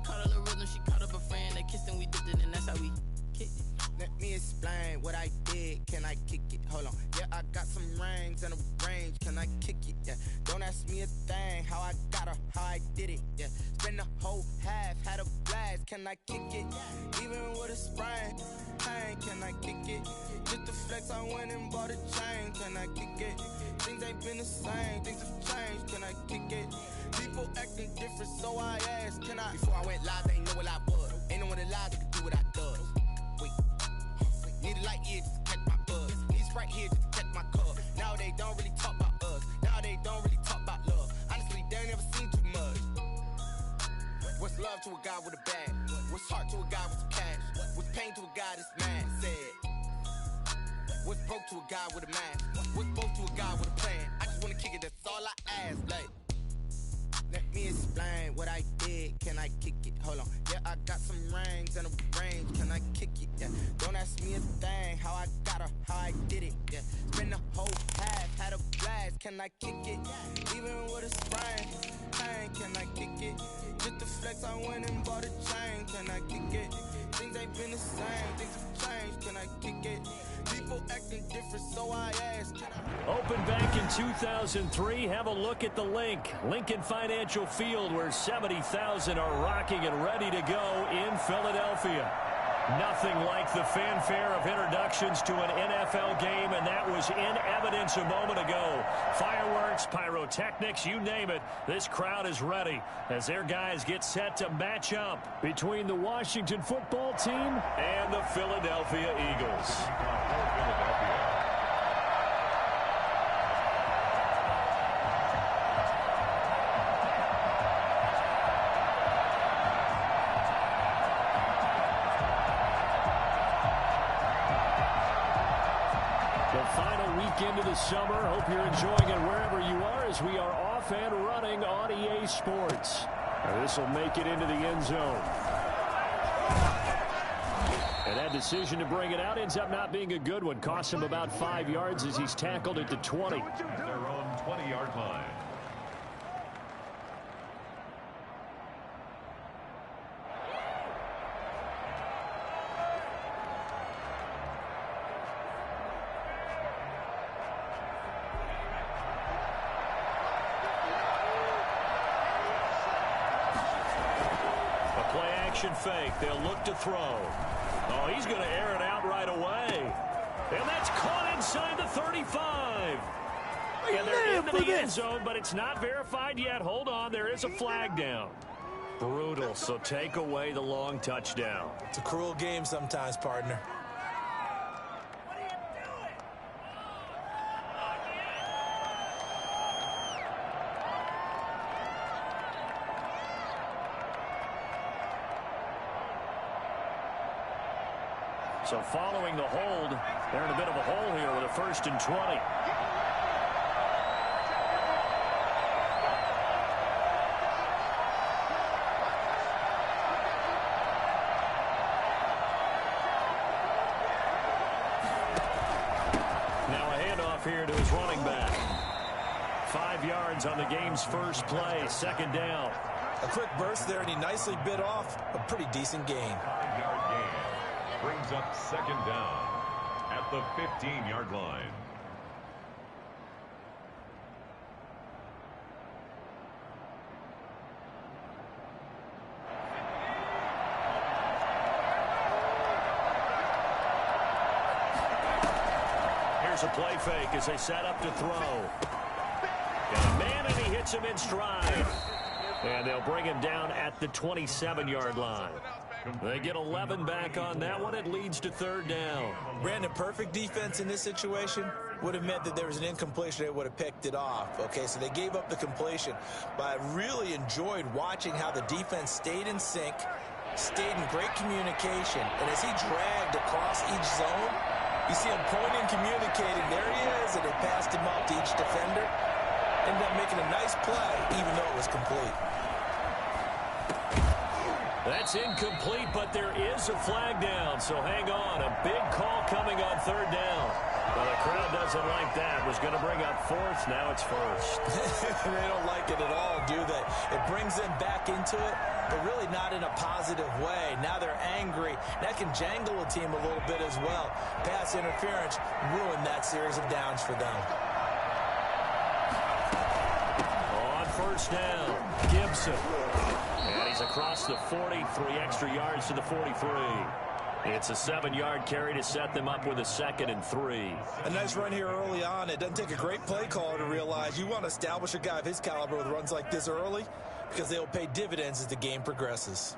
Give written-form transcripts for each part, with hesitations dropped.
caught a little rhythm, she caught up a friend. They kissed and we dipped it, and that's how we kicked it. Let me explain what I did. Can I kick it? Hold on. Yeah, I got some rings and a range. Can I kick it? Yeah. Don't ask me a thing. How I got her, how I did it. Yeah. Spend the whole half, had a blast. Can I kick it? Even with a sprain. Pain, can I kick it? Just the flex, I went and bought a chain. Can I kick it? Things ain't been the same. Things have changed. Can I kick it? People acting different, so I asked. Can I? Before I went live, they ain't know what I was. Ain't no one alive that could do what I does. Wait. Need a light here just to catch my buzz. Need Sprite here just to catch my cup. Now they don't really talk about us. Now they don't really talk about love. Honestly, they ain't never seen too much. What's love to a guy with a bag? What's heart to a guy with some cash? What's pain to a guy that's mad? Said. What's broke to a guy with a mask? What's broke to a guy with a plan? I just wanna kick it, that's all I ask. Like, let me explain what I did. Can I kick it? Hold on. Yeah, I got some rings and a range. Can I kick it? Yeah. Don't ask me a thing. How I got her, how I did it. Yeah. Spend the whole half, had a blast. Can I kick it? Even with a sprain. Pain, can I kick it? Just the flex, I went and bought a chain. Can I kick it? Things ain't been the same. Things have changed. Can I kick it? People acting different, so I asked. Opened back in 2003. Have a look at the link. Lincoln Financial Field, where 70,000 are rocking and ready to go in Philadelphia. Nothing like the fanfare of introductions to an NFL game, and that was in evidence a moment ago. Fireworks, pyrotechnics, you name it. This crowd is ready as their guys get set to match up between the Washington football team and the Philadelphia Eagles. Into the summer. Hope you're enjoying it wherever you are, as we are off and running on EA Sports. This will make it into the end zone. And that decision to bring it out ends up not being a good one. Costs him about 5 yards as he's tackled at the 20. Their own 20-yard line. Fake. They'll look to throw. Oh, he's going to air it out right away. And that's caught inside the 35. And they're into the end zone, but it's not verified yet. Hold on. There is a flag down. Brutal. So take away the long touchdown. It's a cruel game sometimes, partner. So following the hold, they're in a bit of a hole here with a 1st and 20. Now a handoff here to his running back. 5 yards on the game's first play, 2nd down. A quick burst there, and he nicely bit off a pretty decent gain. 5-yard gain. Brings up 2nd down at the 15-yard line. Here's a play fake as they set up to throw. Got a man, and he hits him in stride. And they'll bring him down at the 27-yard line. They get 11 back on that one. It leads to 3rd down. Brandon, perfect defense in this situation would have meant that there was an incompletion. They would have picked it off. Okay, so they gave up the completion. But I really enjoyed watching how the defense stayed in sync, stayed in great communication. And as he dragged across each zone, you see him pointing, communicating. There he is, and they passed him up to each defender. Ended up making a nice play, even though it was complete. That's incomplete, but there is a flag down, so hang on. A big call coming on 3rd down. Well, the crowd doesn't like that. Was going to bring up 4th. Now it's 1st. They don't like it at all, do they? It brings them back into it. but really not in a positive way. Now they're angry. That can jangle a team a little bit as well. Pass interference ruined that series of downs for them. On first down, Gibson. And he's across the 40, 3 extra yards to the 43. It's a 7-yard carry to set them up with a 2nd and 3. A nice run here early on. It doesn't take a great play caller to realize you want to establish a guy of his caliber with runs like this early because they'll pay dividends as the game progresses.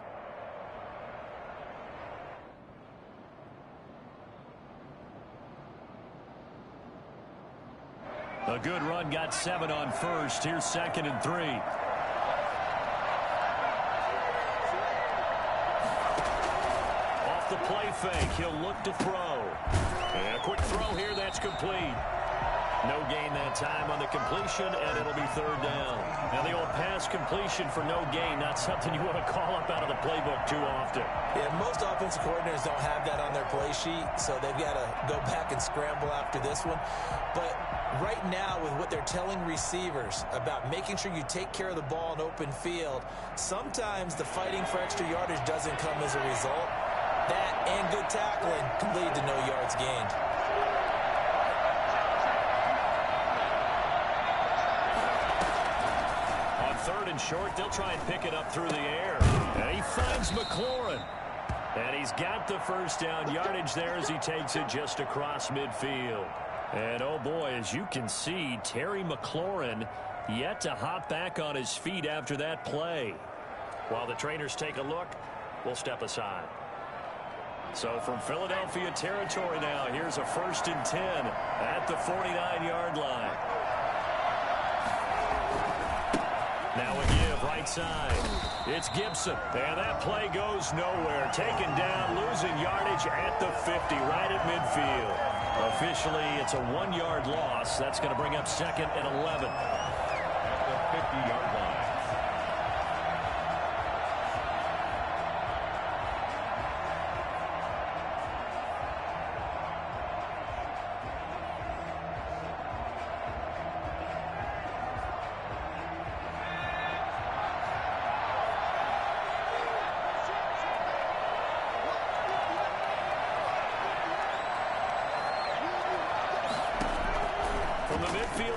A good run, got 7 on first. Here's 2nd and 3. The play fake, he'll look to throw. And a quick throw here, that's complete. No gain that time on the completion, and it'll be 3rd down. Now the old pass completion for no gain, not something you want to call up out of the playbook too often. Yeah, most offensive coordinators don't have that on their play sheet, so they've got to go back and scramble after this one. But right now, with what they're telling receivers about making sure you take care of the ball in open field, sometimes the fighting for extra yardage doesn't come as a result. That and good tackling can lead to no yards gained. On 3rd and short, they'll try and pick it up through the air. And he finds McLaurin. And he's got the first down yardage there as he takes it just across midfield. And oh boy, as you can see, Terry McLaurin yet to hop back on his feet after that play. While the trainers take a look, we'll step aside. So from Philadelphia territory now, here's a 1st and 10 at the 49-yard line. Now a give right side. It's Gibson. And that play goes nowhere. Taken down, losing yardage at the 50, right at midfield. Officially, it's a 1-yard loss. That's going to bring up 2nd and 11. At the 50-yard line.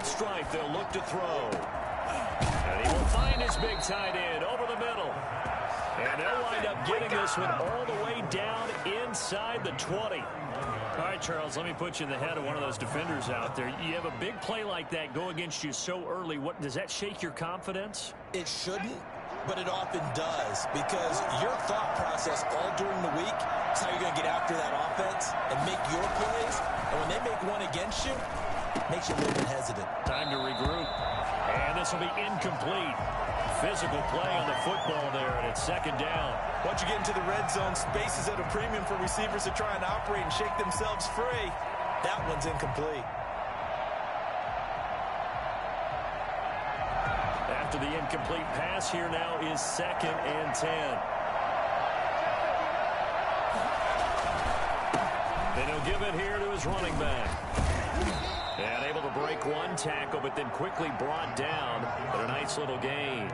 Stripe, they'll look to throw. And he will find his big tight end over the middle. And they'll wind up getting this one all the way down inside the 20. All right, Charles, let me put you in the head of one of those defenders out there. You have a big play like that go against you so early. What does that shake your confidence? It shouldn't, but it often does, because your thought process all during the week is how you're going to get after that offense and make your plays. And when they make one against you, makes you a little bit hesitant. Time to regroup. And this will be incomplete. Physical play on the football there, and it's 2nd down. Once you get into the red zone, space is at a premium for receivers to try and operate and shake themselves free. That one's incomplete. After the incomplete pass, here now is 2nd and 10. And he'll give it here to his running back. And able to break one tackle, but then quickly brought down. But a nice little gain.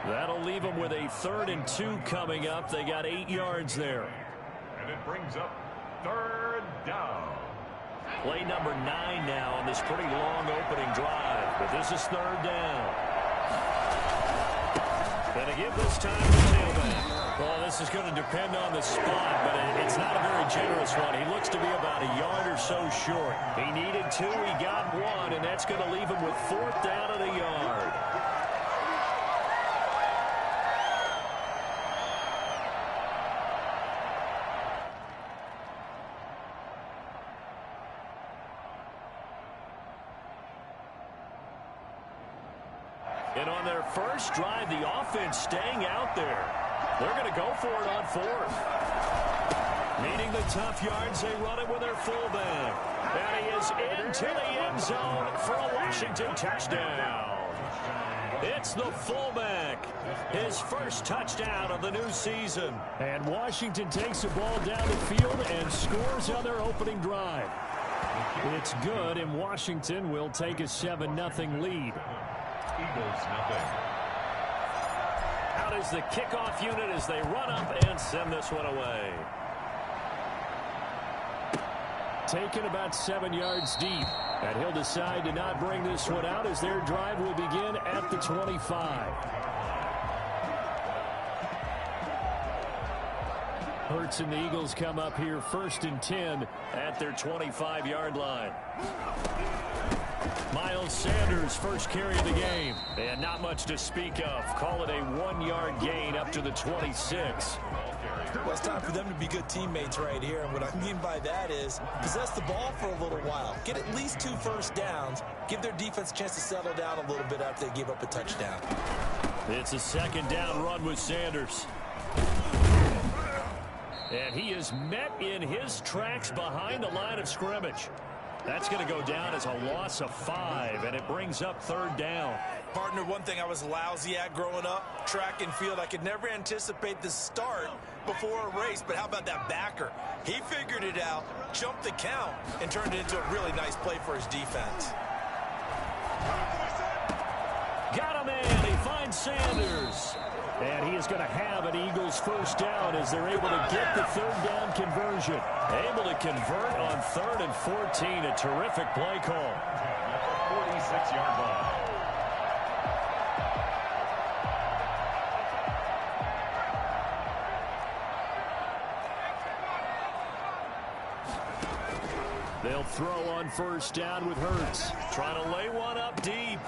That'll leave them with a 3rd and 2 coming up. They got 8 yards there. And it brings up 3rd down. Play number 9 now on this pretty long opening drive. But this is 3rd down. And to give this time to tailback. Well, this is going to depend on the spot, but it's not a very generous one. He looks to be about a yard or so short. He needed 2, he got 1, and that's going to leave him with 4th down at a yard. And on their first drive, the offense staying out there. They're going to go for it on 4th. Needing the tough yards, they run it with their fullback. And he is into the end zone for a Washington touchdown. It's the fullback. His first touchdown of the new season. And Washington takes the ball down the field and scores on their opening drive. It's good, and Washington will take a 7-0 lead. Eagles nothing. out as the kickoff unit as they run up and send this one away. Taken about 7 yards deep. And he'll decide to not bring this one out as their drive will begin at the 25. Hurts and the Eagles come up here 1st and 10 at their 25-yard line. Miles Sanders, first carry of the game. And not much to speak of. Call it a 1-yard gain up to the 26. Well, it's time for them to be good teammates right here. And what I mean by that is possess the ball for a little while. Get at least 2 first downs. Give their defense a chance to settle down a little bit after they give up a touchdown. It's a 2nd down run with Sanders. And he is met in his tracks behind the line of scrimmage. That's going to go down as a loss of 5, and it brings up 3rd down. Partner, one thing I was lousy at growing up, track and field, I could never anticipate the start before a race, but how about that backer? He figured it out, jumped the count, and turned it into a really nice play for his defense. Got him in. He finds Sanders. And he is going to have an Eagles first down as they're able to get the 3rd down conversion. Able to convert on 3rd and 14. A terrific play call. 46-yard line. They'll throw on 1st down with Hurts. Trying to lay one up deep.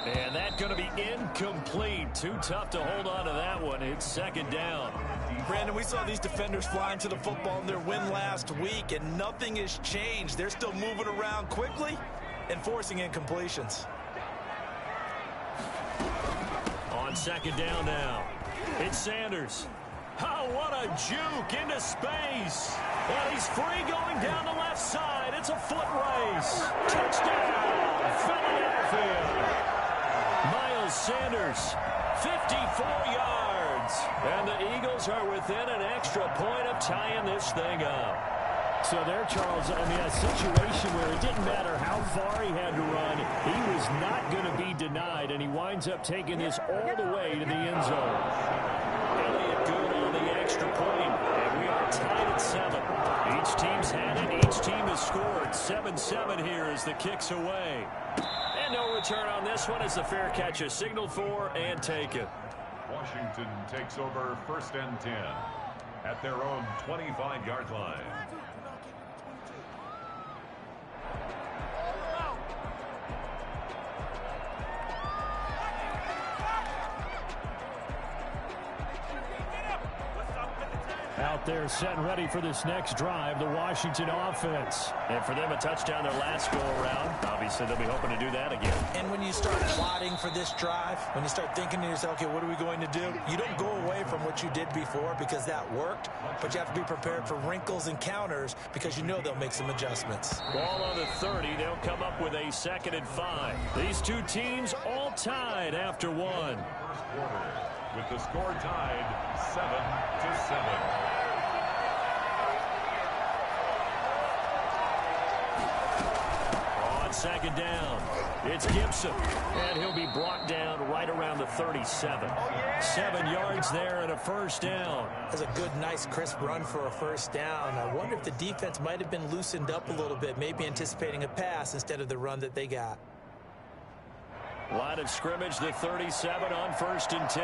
And that's going to be incomplete. Too tough to hold on to that one. It's 2nd down. Brandon, we saw these defenders flying to the football in their win last week, and nothing has changed. They're still moving around quickly and forcing incompletions. On 2nd down now, it's Sanders. Oh, what a juke into space. And he's free going down the left side. It's a foot race. Touchdown, Philadelphia. Miles Sanders, 54 yards. And the Eagles are within an extra point of tying this thing up. So there, Charles, I mean, a situation where it didn't matter how far he had to run, he was not going to be denied, and he winds up taking this all the way to the end zone. Elliott good on the extra point, and we are tied at 7. Each team's had it. Each team has scored. 7-7 here as the kick's away. And no return on this one as the fair catch is signaled for and taken. Washington takes over 1st and 10 at their own 25-yard line. Out there set and ready for this next drive, the Washington offense. And for them, a touchdown their last go-around. Obviously, they'll be hoping to do that again. And when you start plotting for this drive, when you start thinking to yourself, okay, what are we going to do? You don't go away from what you did before because that worked, but you have to be prepared for wrinkles and counters because you know they'll make some adjustments. Ball on the 30. They'll come up with a 2nd and 5. These two teams all tied after one. First quarter with the score tied 7-7. On 2nd down, it's Gibson, and he'll be brought down right around the 37. 7 yards there and a first down. That's a good, nice, crisp run for a first down. I wonder if the defense might have been loosened up a little bit, maybe anticipating a pass instead of the run that they got. Line of scrimmage, the 37 on 1st and 10.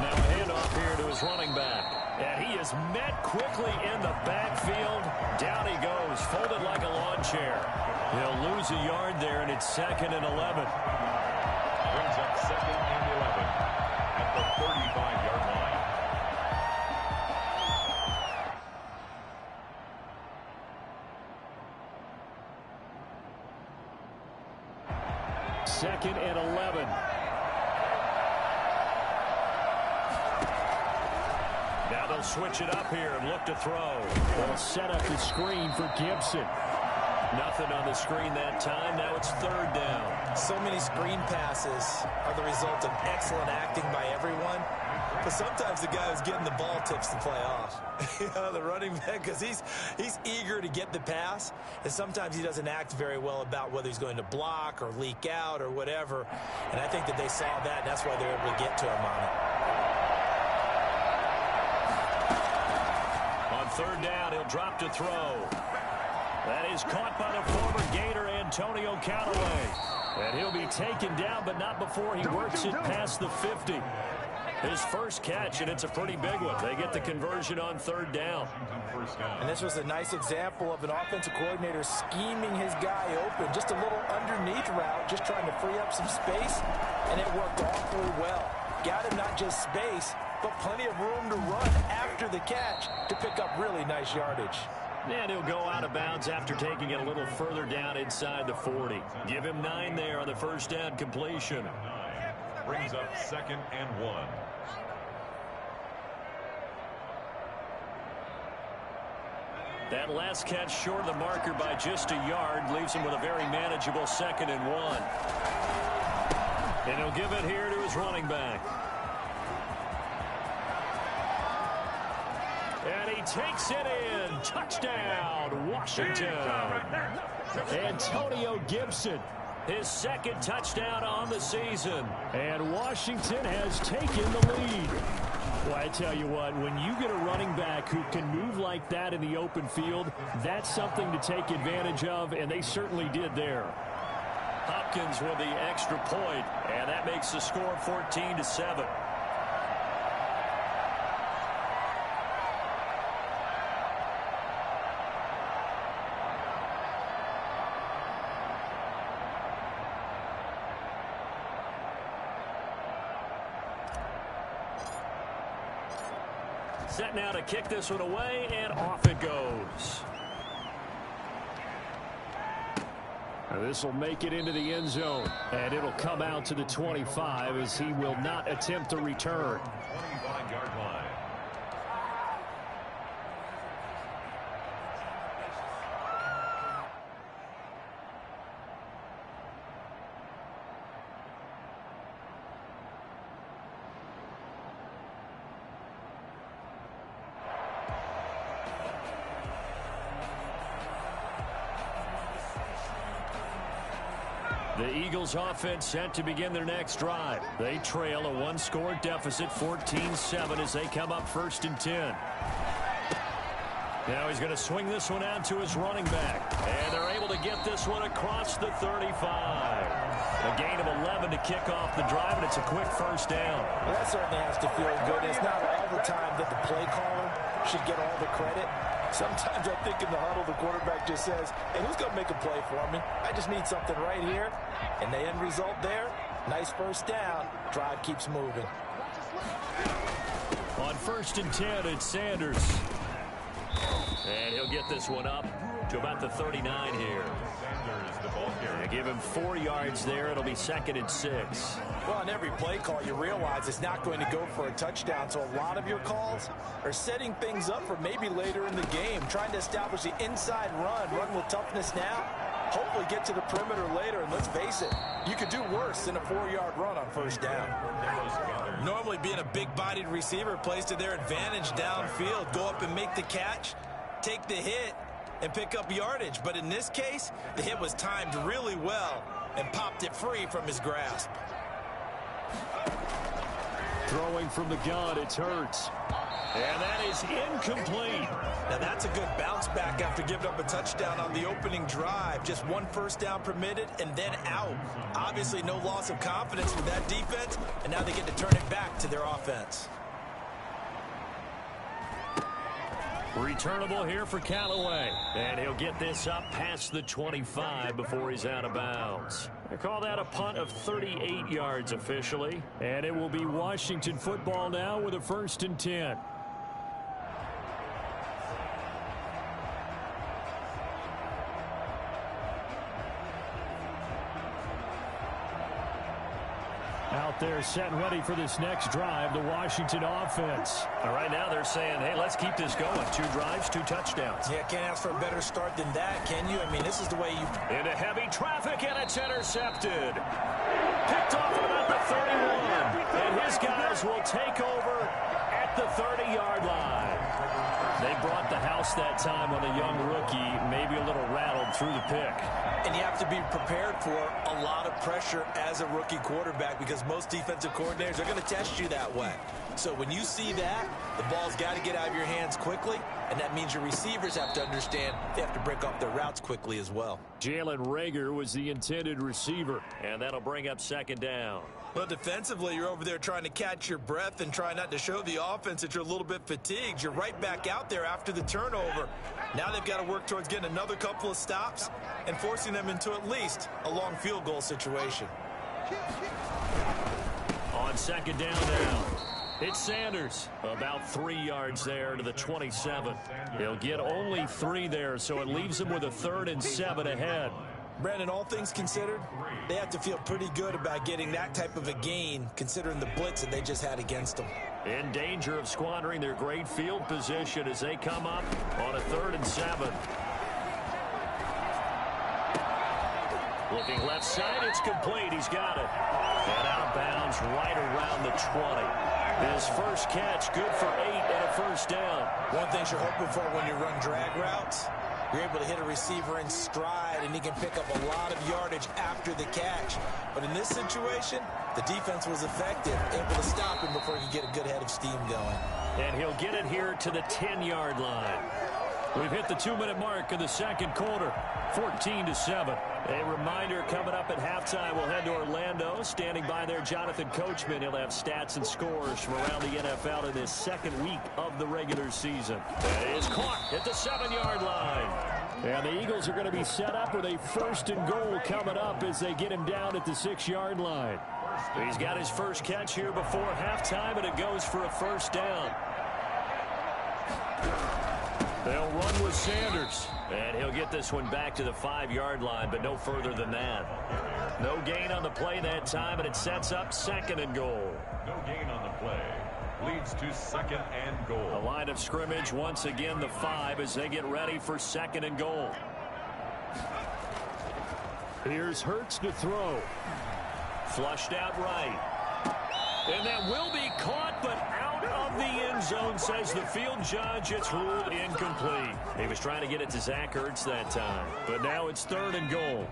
Now a handoff here to his running back. And he is met quickly in the backfield. Down he goes, folded like a lawn chair. He'll lose a yard there, and it's 2nd and 11. Brings up 2nd and 11 at the 35-yard line. 2nd and 11. Now they'll switch it up here and look to throw. They'll set up the screen for Gibson. Nothing on the screen that time. Now it's 3rd down. So many screen passes are the result of excellent acting by everyone. But sometimes the guy who's getting the ball tips the play off. The running back, because he's eager to get the pass, and sometimes he doesn't act very well about whether he's going to block or leak out or whatever. And I think that they saw that, and that's why they were able to get to him on it. On third down, he'll drop to throw. That is caught by the former Gator Antonio Callaway. And he'll be taken down, but not before he works it past the 50. His first catch, and it's a pretty big one. They get the conversion on third down. And this was a nice example of an offensive coordinator scheming his guy open. Just a little underneath route, just trying to free up some space, and it worked awfully well. Got him not just space, but plenty of room to run after the catch to pick up really nice yardage. And he'll go out of bounds after taking it a little further down inside the 40. Give him 9 there on the first down completion. Brings up 2nd and 1. That last catch short of the marker by just a yard leaves him with a very manageable 2nd and 1. And he'll give it here to his running back. And he takes it in. Touchdown, Washington. Antonio Gibson, his 2nd touchdown on the season. And Washington has taken the lead. Well, I tell you what, when you get a running back who can move like that in the open field, that's something to take advantage of, and they certainly did there. Hopkins with the extra point, and that makes the score 14-7. Set now to kick this one away, and off it goes. This will make it into the end zone, and it'll come out to the 25 as he will not attempt to return. 25-yard line. The Eagles offense set to begin their next drive. They trail a one-score deficit, 14-7, as they come up 1st and 10. Now he's going to swing this one out to his running back. And they're able to get this one across the 35. A gain of 11 to kick off the drive, and it's a quick first down. Well, that certainly has to feel good. It's not all the time that the play caller should get all the credit. Sometimes I think in the huddle, the quarterback just says, hey, who's going to make a play for me? I just need something right here. And the end result there, nice first down. Drive keeps moving. On 1st and 10, it's Sanders. And he'll get this one up to about the 39 here. And give him 4 yards there. It'll be 2nd and 6. Well, on every play call, you realize it's not going to go for a touchdown. So a lot of your calls are setting things up for maybe later in the game, trying to establish the inside run with toughness now, hopefully get to the perimeter later. And let's face it, you could do worse than a 4-yard run on first down. Normally being a big-bodied receiver plays to their advantage downfield. Go up and make the catch, take the hit, and pick up yardage. But in this case, the hit was timed really well and popped it free from his grasp. Throwing from the gun, it's Hurts. And that is incomplete. Now that's a good bounce back after giving up a touchdown on the opening drive. Just 1 first down permitted and then out. Obviously no loss of confidence for that defense, and now they get to turn it back to their offense. Returnable here for Callaway. And he'll get this up past the 25 before he's out of bounds. They call that a punt of 38 yards officially. And it will be Washington football now with a 1st and 10. Out there set and ready for this next drive, the Washington offense. And right now they're saying, hey, let's keep this going. 2 drives, 2 touchdowns. Yeah, can't ask for a better start than that, can you? I mean, this is the way you... Into heavy traffic, and it's intercepted. Picked off at about the 31. And his guys will take over at the 30-yard line. They brought the house that time on a young rookie, maybe a little rattled through the pick. And you have to be prepared for a lot of pressure as a rookie quarterback because most defensive coordinators are going to test you that way. So when you see that, the ball's got to get out of your hands quickly, and that means your receivers have to understand they have to break off their routes quickly as well. Jalen Reagor was the intended receiver, and that'll bring up 2nd down. Well, defensively, you're over there trying to catch your breath and try not to show the offense that you're a little bit fatigued. You're right back out there after the turnover. Now they've got to work towards getting another couple of stops and forcing them into at least a long field goal situation. On 2nd down now, it's Sanders. About 3 yards there to the 27. He'll get only 3 there, so it leaves him with a 3rd and 7 ahead. Brandon, all things considered, they have to feel pretty good about getting that type of a gain considering the blitz that they just had against them. In danger of squandering their great field position as they come up on a 3rd and 7. Looking left side, it's complete. He's got it. And outbounds right around the 20. His first catch, good for 8 and a 1st down. One thing you're hoping for when you run drag routes, you're able to hit a receiver in stride, and he can pick up a lot of yardage after the catch. But in this situation, the defense was effective, able to stop him before he could get a good head of steam going. And he'll get it here to the 10-yard line. We've hit the 2-minute mark of the 2nd quarter, 14-7. A reminder coming up at halftime, we'll head to Orlando. Standing by there, Jonathan Coachman. He'll have stats and scores from around the NFL in this 2nd week of the regular season. It is caught at the 7-yard line. And the Eagles are going to be set up with a 1st and goal coming up as they get him down at the 6-yard line. He's got his first catch here before halftime, and it goes for a 1st down. They'll run with Sanders, and he'll get this one back to the 5-yard line, but no further than that. No gain on the play that time, and it sets up 2nd and goal. No gain on the play. Leads to 2nd and goal. The line of scrimmage, once again, the 5 as they get ready for 2nd and goal. Here's Hurts to throw. Flushed out right. And that will be caught, but out of the end zone, says the field judge. It's ruled incomplete. He was trying to get it to Zach Ertz that time, but now it's 3rd and goal.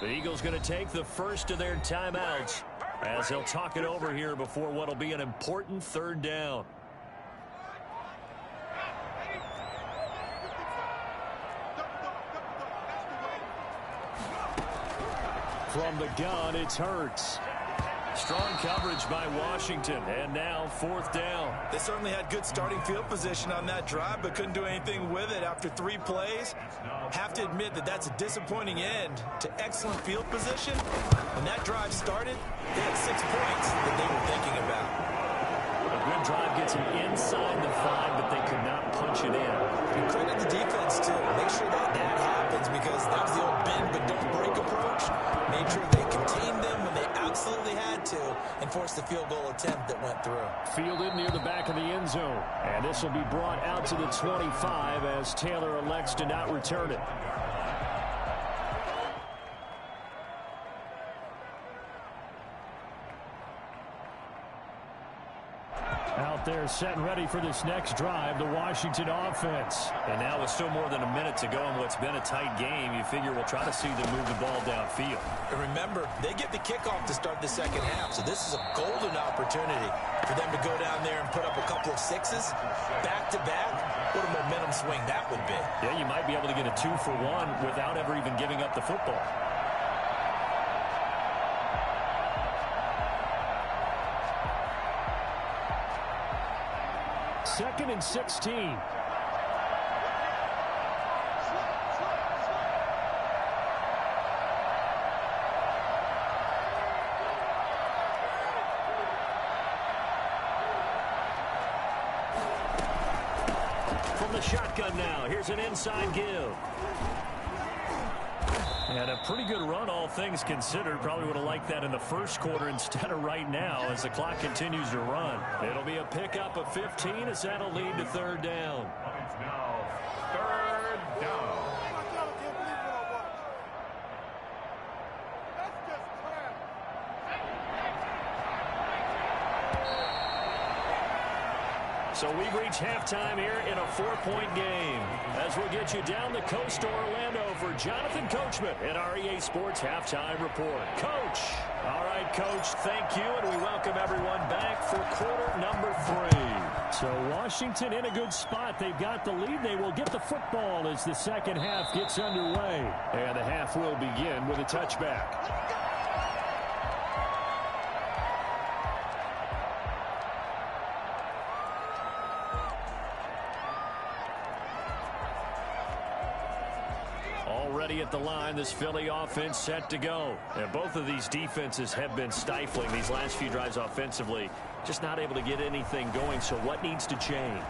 The Eagles going to take the first of their timeouts as they'll talk it over here before what will be an important 3rd down. From the gun, it's Hurts. Strong coverage by Washington, and now 4th down. They certainly had good starting field position on that drive, but couldn't do anything with it after 3 plays. Have to admit that that's a disappointing end to excellent field position. When that drive started, they had 6 points that they were thinking about. A good drive gets them inside the 5, but they could not punch it in. And credit the defense, too. Make sure that happens because that was the old bend but don't break approach. Made sure they contained them when they absolutely had to and forced the field goal attempt that went through. Fielded near the back of the end zone. And this will be brought out to the 25 as Taylor elects to not return it. Out there set and ready for this next drive, the Washington offense. And now with still more than a minute to go in what's been a tight game, you figure we'll try to see them move the ball downfield. And remember, they get the kickoff to start the 2nd half, so this is a golden opportunity for them to go down there and put up a couple of 6s back-to-back. What a momentum swing that would be. Yeah, you might be able to get a 2-for-1 without ever even giving up the football. 2nd and 16. from the shotgun now. Here's an inside give. And a pretty good run, all things considered. Probably would have liked that in the first quarter instead of right now as the clock continues to run. It'll be a pickup of 15 as that'll lead to third down. It's now third down. So we've reached halftime here in a 4-point game. As we'll get you down the coast to Orlando for Jonathan Coachman at our EA Sports Halftime Report. Coach! All right, Coach, thank you, and we welcome everyone back for quarter number 3. So Washington in a good spot. They've got the lead. They will get the football as the second half gets underway. And the half will begin with a touchback. Already at the line, this Philly offense set to go. And both of these defenses have been stifling these last few drives offensively. Just not able to get anything going, so what needs to change?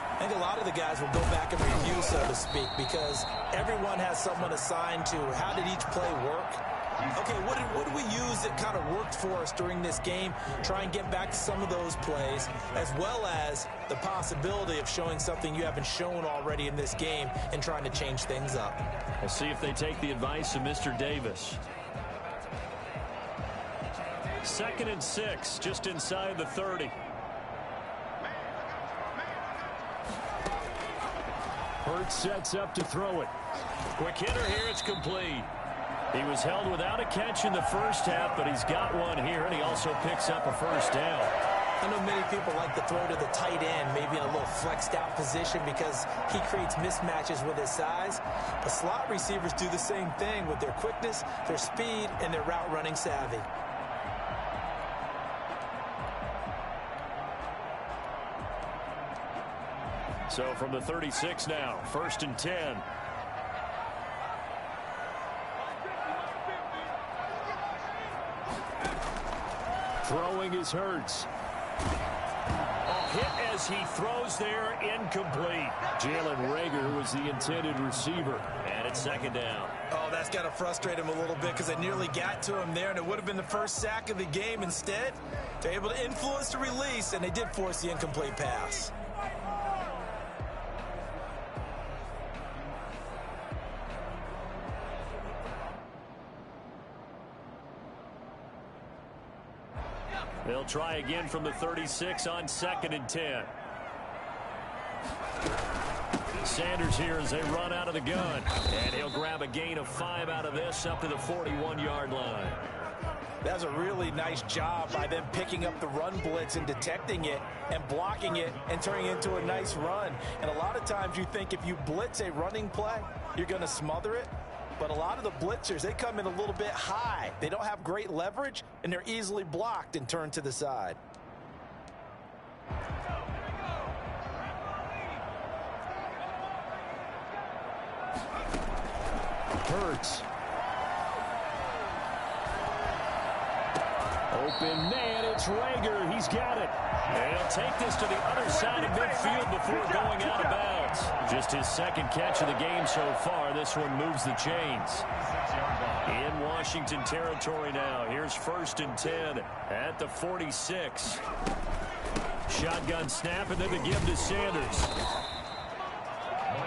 I think a lot of the guys will go back and review, so to speak, because everyone has someone assigned to how did each play work. Okay, what did we use that kind of worked for us during this game? Try and get back to some of those plays, as well as the possibility of showing something you haven't shown already in this game and trying to change things up. We'll see if they take the advice of Mr. Davis. 2nd and 6, just inside the 30. Hurts sets up to throw it. Quick hitter here, it's complete. He was held without a catch in the first half, but he's got one here, and he also picks up a first down. I know many people like to throw to the tight end, maybe in a little flexed out position because he creates mismatches with his size. But slot receivers do the same thing with their quickness, their speed, and their route running savvy. So from the 36 now, 1st and 10. Throwing is Hurts. Hit as he throws there, incomplete. Jalen Reagor was the intended receiver, and it's 2nd down. Oh, that's got to frustrate him a little bit because they nearly got to him there, and it would have been the first sack of the game. Instead, they're able to influence the release, and they did force the incomplete pass. They'll try again from the 36 on 2nd and 10. Sanders here as they run out of the gun. And he'll grab a gain of 5 out of this up to the 41-yard line. That's a really nice job by them picking up the run blitz and detecting it and blocking it and turning it into a nice run. And a lot of times you think if you blitz a running play, you're going to smother it. But a lot of the blitzers, they come in a little bit high. They don't have great leverage, and they're easily blocked and turned to the side. Hurts. Open man, it's Reagor. He's got it. And he'll take this to the other side of midfield before going out of bounds. Just his 2nd catch of the game so far. This one moves the chains. In Washington territory now. Here's 1st and 10 at the 46. Shotgun snap, and then the give to Sanders.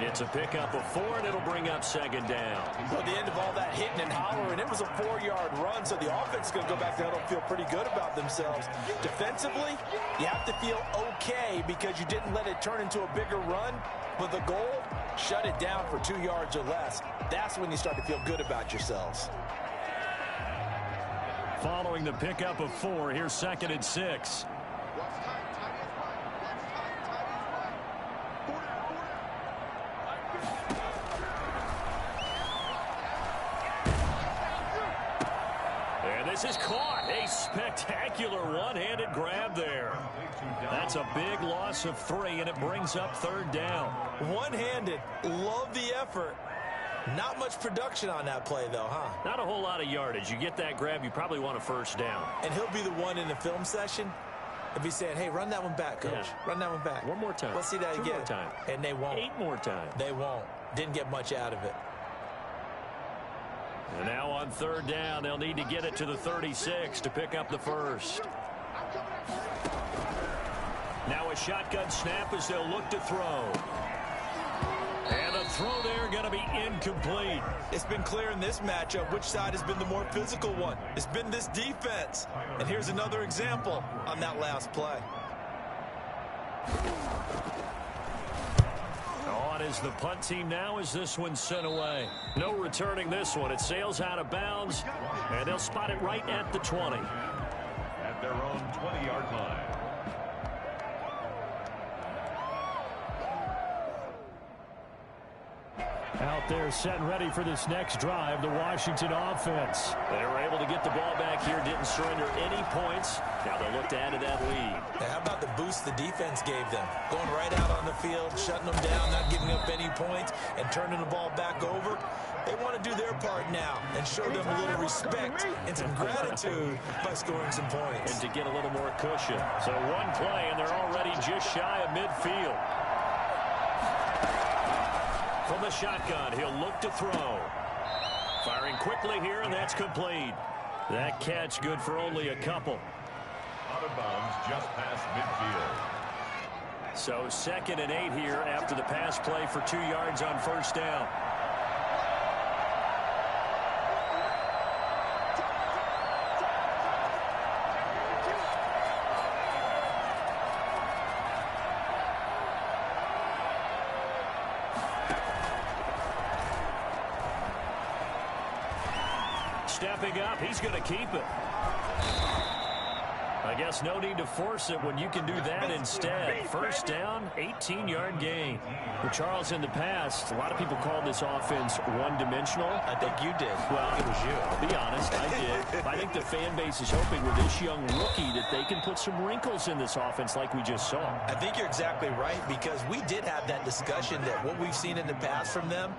It's a pickup of 4, and it'll bring up 2nd down. Well, at the end of all that hitting and hollering, it was a 4-yard run, so the offense is going to go back there and feel pretty good about themselves. Defensively, you have to feel okay because you didn't let it turn into a bigger run, but the goal, shut it down for 2 yards or less. That's when you start to feel good about yourselves. Following the pickup of 4, here's 2nd and 6. This is caught. A spectacular one-handed grab there. That's a big loss of 3, and it brings up 3rd down. One-handed. Love the effort. Not much production on that play, though, huh? Not a whole lot of yardage. You get that grab, you probably want a 1st down. And he'll be the one in the film session If he's saying, hey, run that one back, coach. Yeah. Run that one back. One more time. Let's see that 2 again. more time. And they won't. 8 more times. They won't. Didn't get much out of it. And now on 3rd down, they'll need to get it to the 36 to pick up the first. Now a shotgun snap as they'll look to throw. And a throw there going to be incomplete. It's been clear in this matchup which side has been the more physical one. It's been this defense. And here's another example on that last play. On is the punt team now as this one's sent away. No returning this one. It sails out of bounds, and they'll spot it right at the 20. At their own 20-yard line. Out there set and ready for this next drive, the Washington offense. They were able to get the ball back here, didn't surrender any points. Now they'll look to add to that lead. Now, how about the boost the defense gave them? Going right out on the field, shutting them down, not giving up any points, and turning the ball back over. They want to do their part now and show them a little respect and some gratitude by scoring some points. And to get a little more cushion. So one play, and they're already just shy of midfield. From the shotgun, he'll look to throw. Firing quickly here, and that's complete. That catch good for only a couple. Out of bounds just past midfield. So 2nd and 8 here after the pass play for 2 yards on 1st down. Stepping up, he's going to keep it. I guess no need to force it when you can do that instead. 1st down, 18-yard gain. For Charles, in the past, a lot of people called this offense one-dimensional. I think you did. Well, it was you. I'll be honest, I did. I think the fan base is hoping with this young rookie that they can put some wrinkles in this offense like we just saw. I think you're exactly right, because we did have that discussion that what we've seen in the past from them,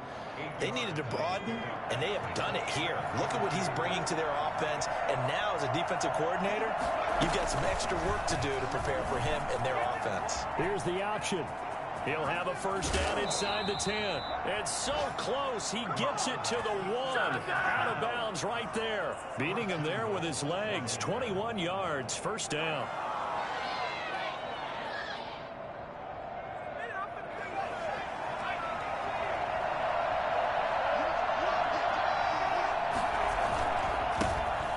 they needed to broaden, and they have done it here. Look at what he's bringing to their offense, and now as a defensive coordinator, you've got some extra work to do to prepare for him and their offense. Here's the option. He'll have a 1st down inside the 10. It's so close, he gets it to the 1. Out of bounds right there. Beating him there with his legs. 21 yards, 1st down.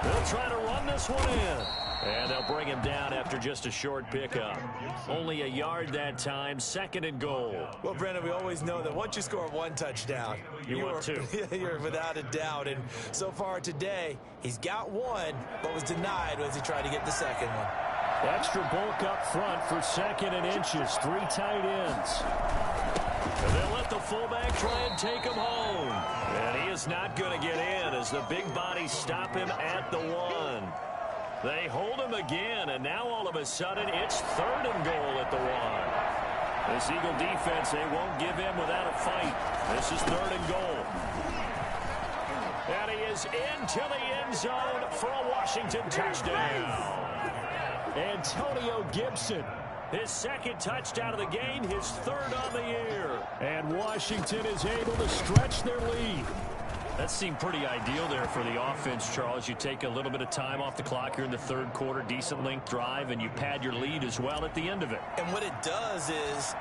They'll try to run this one in. And they'll bring him down after just a short pickup. Only a yard that time, 2nd and goal. Well, Brendan, we always know that once you score 1 touchdown, You want 2. You're without a doubt. And so far today, he's got 1, but was denied as he tried to get the 2nd one. Extra bulk up front for 2nd and inches. 3 tight ends. And they'll let the fullback try and take him home. And he is not going to get in as the big bodies stop him at the 1. They hold him again, and now all of a sudden it's 3rd and goal at the 1. This Eagle defense, they won't give in without a fight. This is 3rd and goal. And he is into the end zone for a Washington touchdown. Antonio Gibson, his 2nd touchdown of the game, his 3rd on the year. And Washington is able to stretch their lead. That seemed pretty ideal there for the offense, Charles. You take a little bit of time off the clock here in the 3rd quarter, decent length drive, and you pad your lead as well at the end of it. And what it does is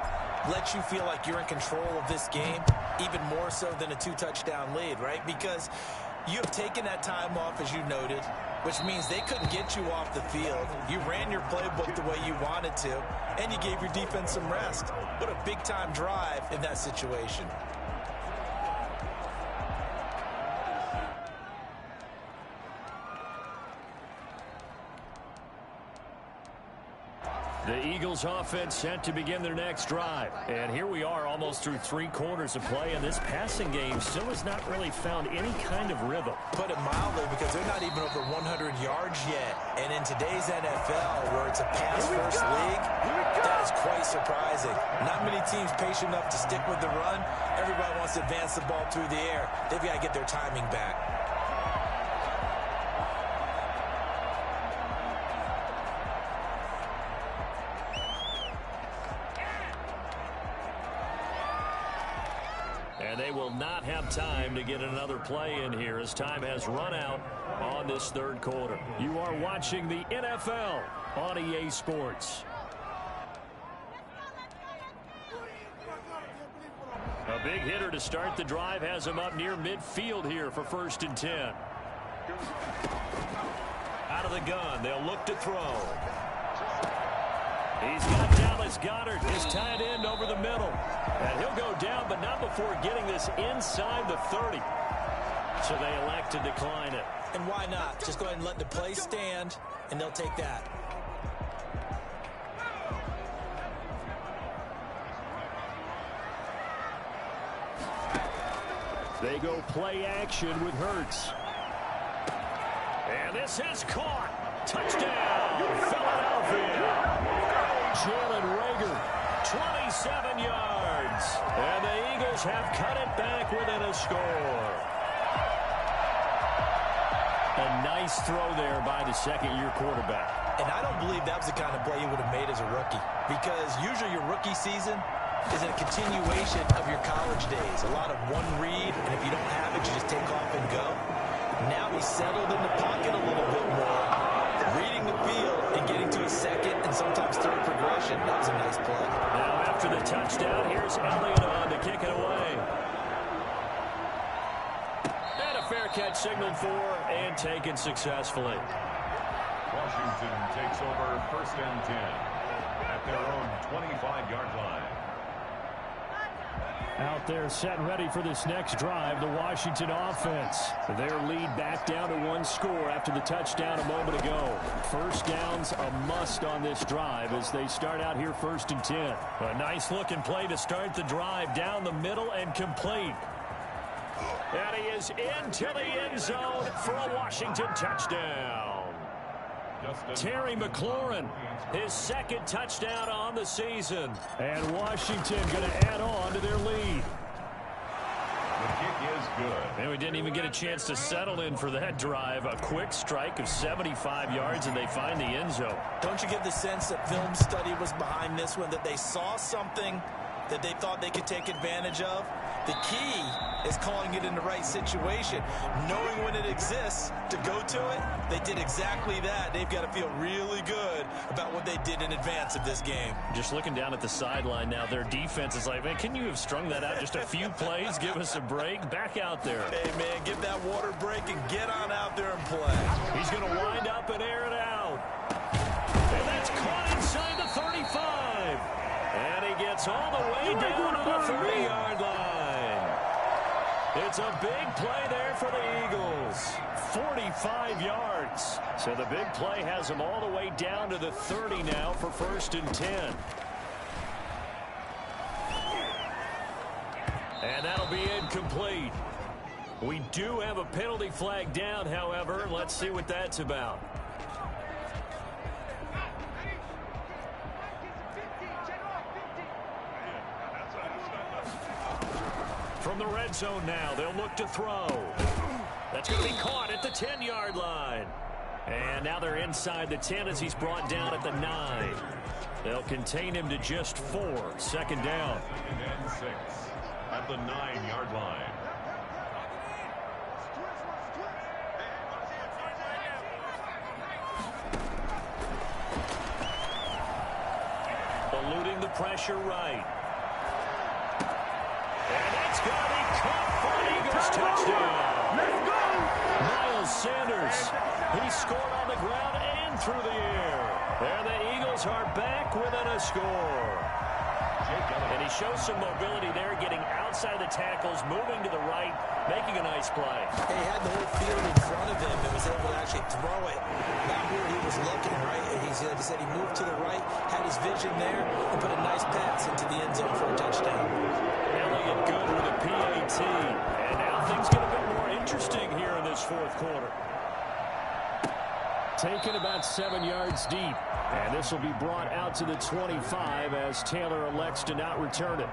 let you feel like you're in control of this game, even more so than a 2-touchdown lead, right? Because you have taken that time off, as you noted, which means they couldn't get you off the field. You ran your playbook the way you wanted to, and you gave your defense some rest. What a big-time drive in that situation. The Eagles offense set to begin their next drive. And here we are almost through 3 quarters of play, and this passing game still has not really found any kind of rhythm. Put it mildly, because they're not even over 100 yards yet. And in today's NFL, where it's a pass-first league, that is quite surprising. Not many teams patient enough to stick with the run. Everybody wants to advance the ball through the air. They've got to get their timing back. And they will not have time to get another play in here as time has run out on this third quarter. You are watching the NFL on EA Sports. A big hitter to start the drive has him up near midfield here for 1st and 10. Out of the gun, they'll look to throw. He's got Dallas Goedert, his tight end, over the middle. And he'll go down, but not before getting this inside the 30. So they elect to decline it. And why not? Just go ahead and let the play stand, and they'll take that. They go play action with Hurts. And this is caught. Touchdown, Philadelphia. Jalen Reagor, 27 yards. And the Eagles have cut it back within a score. A nice throw there by the second-year quarterback. And I don't believe that was the kind of play you would have made as a rookie. Because usually your rookie season is a continuation of your college days. A lot of one read, and if you don't have it, you just take off and go. Now he's settled in the pocket a little bit more, reading the field and getting to a second and sometimes third progression. That was a nice play. Now after the touchdown, here's Elliott on to kick it away. And a fair catch signaled for and taken successfully. Washington takes over 1st and 10 at their own 25-yard line. Out there set and ready for this next drive, the Washington offense. Their lead back down to 1 score after the touchdown a moment ago. First down's a must on this drive as they start out here 1st and 10. A nice looking play to start the drive down the middle and complete. And he is into the end zone for a Washington touchdown. Terry McLaurin, his 2nd touchdown on the season. And Washington going to add on to their lead. The kick is good. And we didn't even get a chance to settle in for that drive. A quick strike of 75 yards, and they find the end zone. Don't you get the sense that film study was behind this one, that they saw something that they thought they could take advantage of? The key is calling it in the right situation, knowing when it exists to go to it. They did exactly that. They've got to feel really good about what they did in advance of this game. Just looking down at the sideline now, their defense is like, man, can you have strung that out just a few plays? Give us a break. Back out there. Hey, man, give that water break and get on out there and play. He's going to wind up and air it out. And that's caught inside the 35. And he gets all the way down to the 30-yard line. It's a big play there for the Eagles. 45 yards. So the big play has them all the way down to the 30 now for 1st and 10. And that'll be incomplete. We do have a penalty flag down, however. Let's see what that's about. From the red zone now, they'll look to throw. That's going to be caught at the 10-yard line. And now they're inside the 10 as he's brought down at the 9. They'll contain him to just 4. 2nd down. And 6 at the 9-yard line. Eluding the pressure right. And that's going to be caught for an Eagles touchdown. Let's go! Miles Sanders, he scored on the ground and through the air. And the Eagles are back within a score. And he shows some mobility there, getting outside the tackles, moving to the right, making a nice play. He had the whole field in front of him and was able to actually throw it not where he was looking, right? And he said he moved to the right, had his vision there, and put a nice pass into the end zone for a touchdown. Elliott good with a PAT. And now things get a bit more interesting here in this 4th quarter. Taken about 7 yards deep. And this will be brought out to the 25 as Taylor elects to not return it.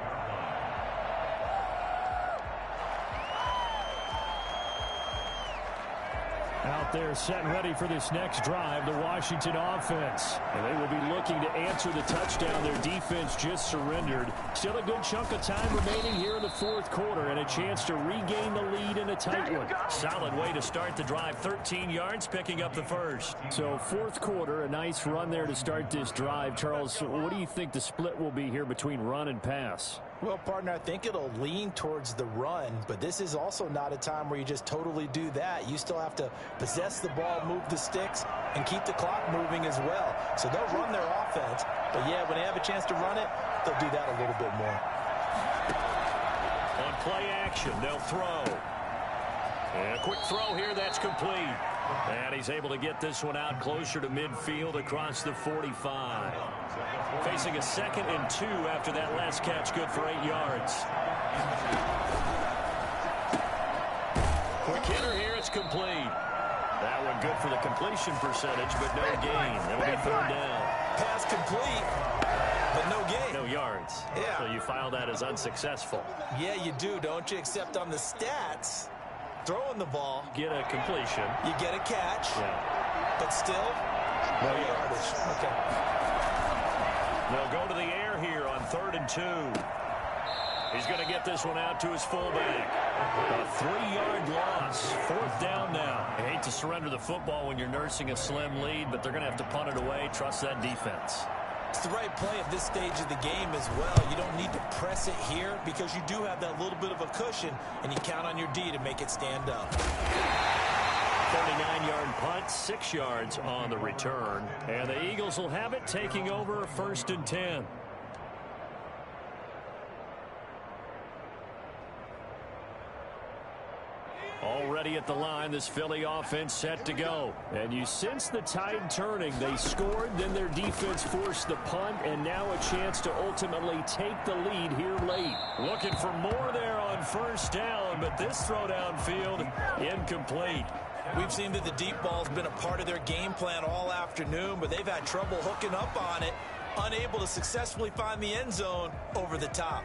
Out there set and ready for this next drive, the Washington offense. And they will be looking to answer the touchdown their defense just surrendered. Still a good chunk of time remaining here in the fourth quarter and a chance to regain the lead in a tight one. Solid way to start the drive. 13 yards, picking up the first. So fourth quarter, a nice run there to start this drive. Charles, what do you think the split will be here between run and pass? Well, partner, I think it'll lean towards the run, but this is also not a time where you just totally do that. You still have to possess the ball, move the sticks, and keep the clock moving as well. So they'll run their offense, but yeah, when they have a chance to run it, they'll do that a little bit more. On play action, they'll throw. And a quick throw here, that's complete. And he's able to get this one out closer to midfield across the 45. Facing a 2nd and 2 after that last catch, good for 8 yards. Quick hitter here, it's complete. That one good for the completion percentage, but no gain. It'll be 3rd down. Pass complete, but no gain. No yards. Yeah. So you file that as unsuccessful. Yeah, you do, don't you? Except on the stats, throwing the ball, Get a completion. you get a catch, Yeah. but still, no yardage. Okay. They'll go to the air here on 3rd and 2. He's going to get this one out to his fullback. A 3-yard loss. 4th down now. I hate to surrender the football when you're nursing a slim lead, but they're going to have to punt it away. Trust that defense. It's the right play at this stage of the game as well. You don't need to press it here because you do have that little bit of a cushion, and you count on your D to make it stand up. 39-yard punt, 6 yards on the return. And the Eagles will have it, taking over 1st and 10. Already at the line, this Philly offense set to go. And you sense the tide turning. They scored, then their defense forced the punt, and now a chance to ultimately take the lead here late. Looking for more there on 1st down, but this throw downfield incomplete. We've seen that the deep ball's been a part of their game plan all afternoon, but they've had trouble hooking up on it, unable to successfully find the end zone over the top.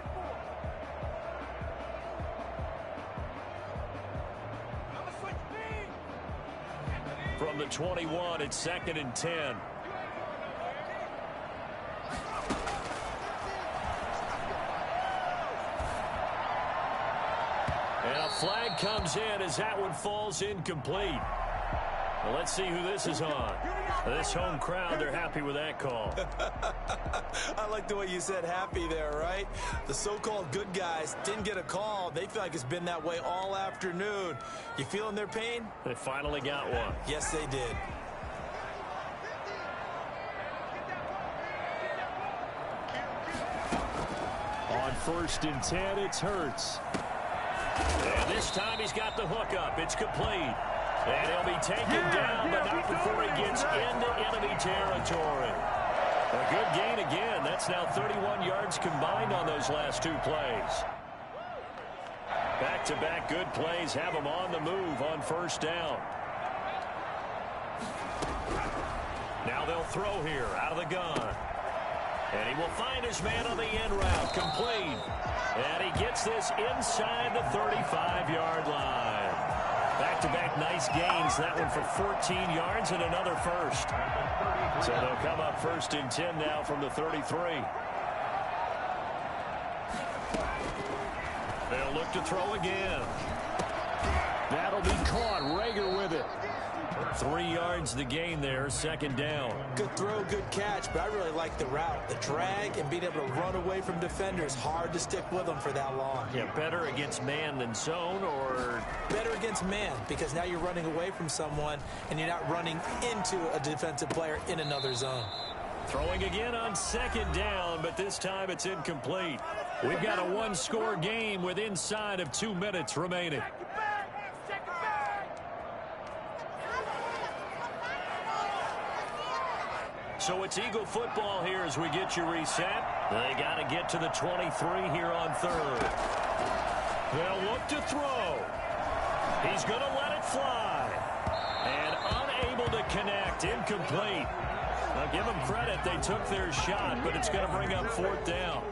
From the 21, it's 2nd and 10. And a flag comes in as that one falls incomplete. Well, let's see who this is on. This home crowd, they're happy with that call. I like the way you said happy there, right? The so-called good guys didn't get a call. They feel like it's been that way all afternoon. You feeling their pain? They finally got one. Yes, they did. On 1st and 10, it's Hurts. And this time he's got the hook up. It's complete. And he'll be taken down, but not before he gets into enemy territory. A good gain again. That's now 31 yards combined on those last 2 plays. Back-to-back good plays have him on the move on 1st down. Now they'll throw here out of the gun. And he will find his man on the end route, complete. And he gets this inside the 35-yard line. Back-to-back nice gains. That one for 14 yards and another first. So they'll come up 1st and 10 now from the 33. They'll look to throw again. That'll be caught. Rager with it. 3 yards the gain there, 2nd down. Good throw, good catch, but I really like the route. The drag and being able to run away from defenders. Hard to stick with them for that long. Yeah, better against man than zone, or? Better against man, because now you're running away from someone and you're not running into a defensive player in another zone. Throwing again on 2nd down, but this time it's incomplete. We've got a 1-score game with inside of 2 minutes remaining. So it's Eagle football here as we get you reset. They got to get to the 23 here on 3rd. They'll look to throw. He's going to let it fly. And unable to connect. Incomplete. Now give them credit. They took their shot, but it's going to bring up 4th down.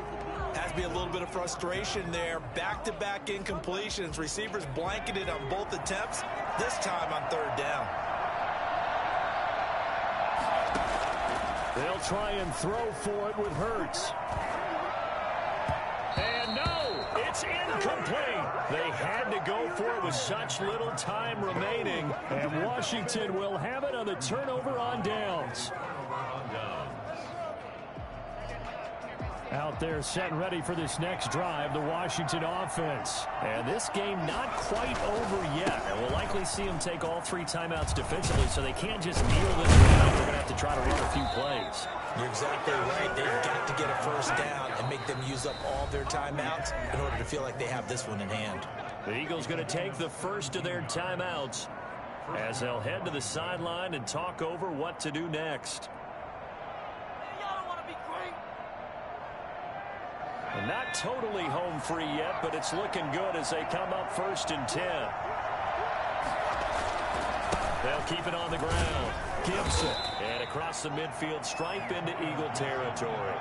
Has could be a little bit of frustration there. Back-to-back incompletions. Receivers blanketed on both attempts, this time on third down. They'll try and throw for it with Hurts. And no, it's incomplete. They had to go for it with such little time remaining. And Washington will have it on the turnover on downs. Out there set and ready for this next drive, the Washington offense. And this game not quite over yet. And we'll likely see them take all 3 timeouts defensively, so they can't just kneel this one out. They're going to have to try to run a few plays. You're exactly right. They've got to get a first down and make them use up all their timeouts in order to feel like they have this one in hand. The Eagles going to take the first of their timeouts as they'll head to the sideline and talk over what to do next. And not totally home free yet, but it's looking good as they come up 1st and 10. They'll keep it on the ground. Gibson. And across the midfield stripe into Eagle territory.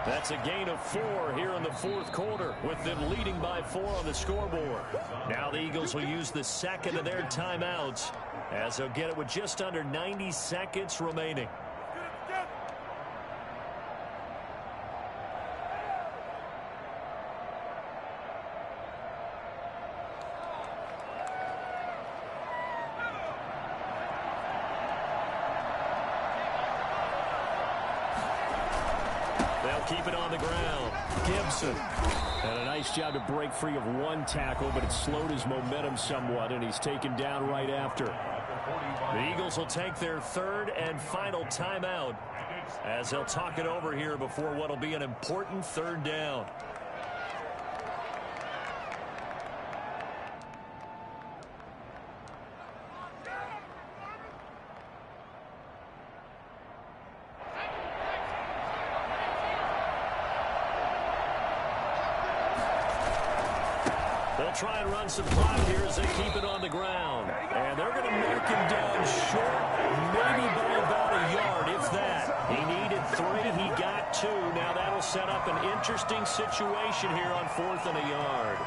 That's a gain of 4 here in the 4th quarter, with them leading by 4 on the scoreboard. Now the Eagles will use the second of their timeouts as they'll get it with just under 90 seconds remaining. Keep it on the ground. Gibson. And a nice job to break free of 1 tackle, but it slowed his momentum somewhat, and he's taken down right after. The Eagles will take their 3rd and final timeout as they'll talk it over here before what will be an important 3rd down. Try and run some clock here as they keep it on the ground. And they're going to mark him down short, maybe by about a yard, if that. He needed 3. He got 2. Now that'll set up an interesting situation here on 4th and a yard.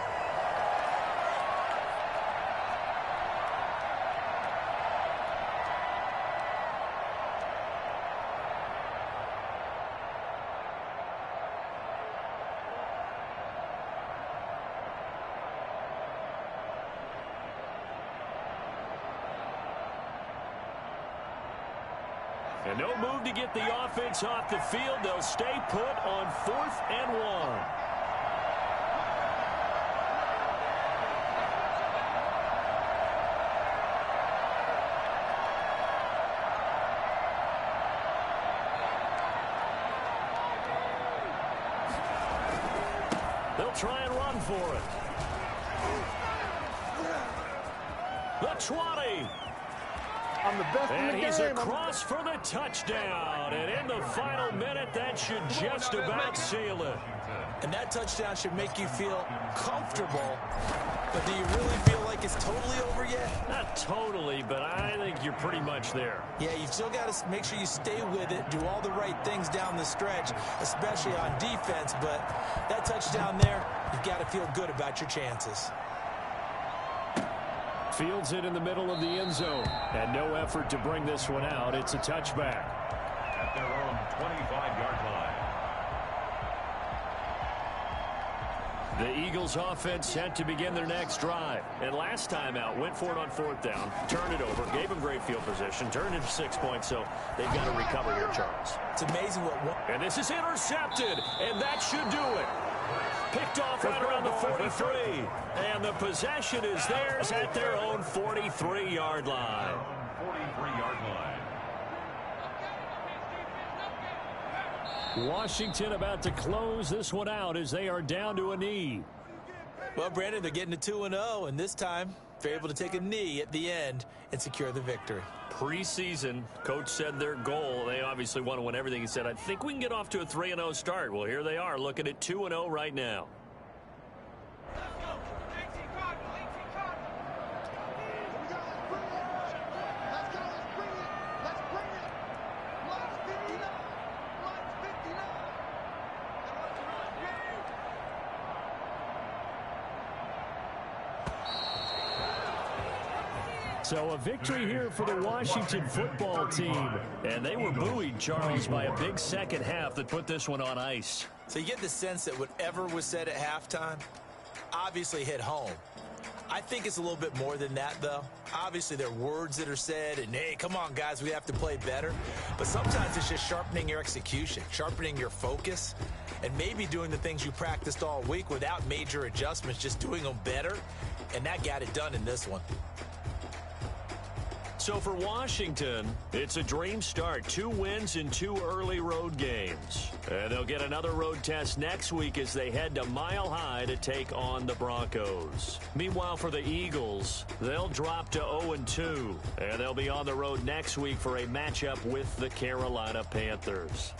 And no move to get the offense off the field. They'll stay put on 4th and 1. They'll try and run for it. The 20. I'm the best in the game. And he's across for the touchdown. And in the final minute, that should just about seal it. And that touchdown should make you feel comfortable. But do you really feel like it's totally over yet? Not totally, but I think you're pretty much there. Yeah, you've still got to make sure you stay with it, do all the right things down the stretch, especially on defense. But that touchdown there, you've got to feel good about your chances. Fields it in the middle of the end zone. And no effort to bring this one out. It's a touchback. At their own 25-yard line. The Eagles offense set to begin their next drive. And last time out, went for it on 4th down, turned it over, gave them great field position, turned it to 6 points, so they've got to recover here, Charles. It's amazing what... And this is intercepted, and that should do it. Picked off right around the 43. And the possession is theirs at their own 43-yard line. 43-yard line. Washington about to close this one out as they are down to a knee. Well, Brandon, they're getting to 2-0, and this time they're able to take a knee at the end and secure the victory. Preseason, coach said their goal, they obviously want to win everything. He said, I think we can get off to a 3-0 start. Well, here they are looking at 2-0 right now. So a victory here for the Washington football team. And they were buoyed, Charles, by a big second half that put this one on ice. So you get the sense that whatever was said at halftime obviously hit home. I think it's a little bit more than that, though. Obviously, there are words that are said, and, hey, come on, guys, we have to play better. But sometimes it's just sharpening your execution, sharpening your focus, and maybe doing the things you practiced all week without major adjustments, just doing them better. And that got it done in this one. So for Washington, it's a dream start. 2 wins in 2 early road games. And they'll get another road test next week as they head to Mile High to take on the Broncos. Meanwhile, for the Eagles, they'll drop to 0-2. And they'll be on the road next week for a matchup with the Carolina Panthers.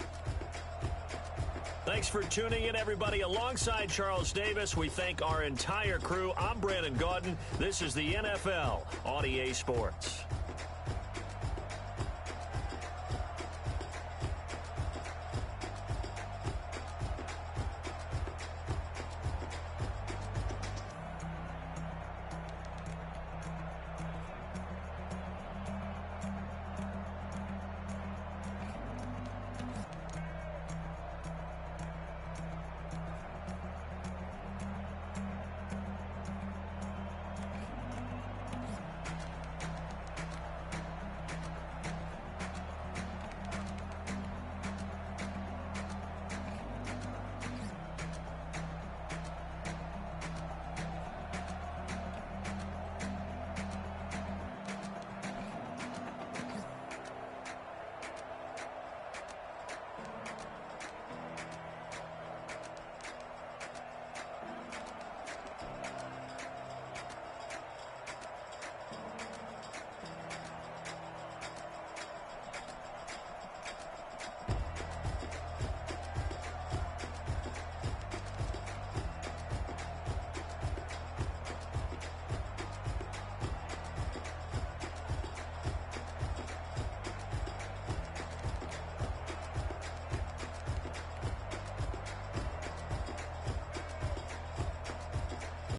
Thanks for tuning in, everybody. Alongside Charles Davis, we thank our entire crew. I'm Brandon Gaudin. This is the NFL on EA Sports.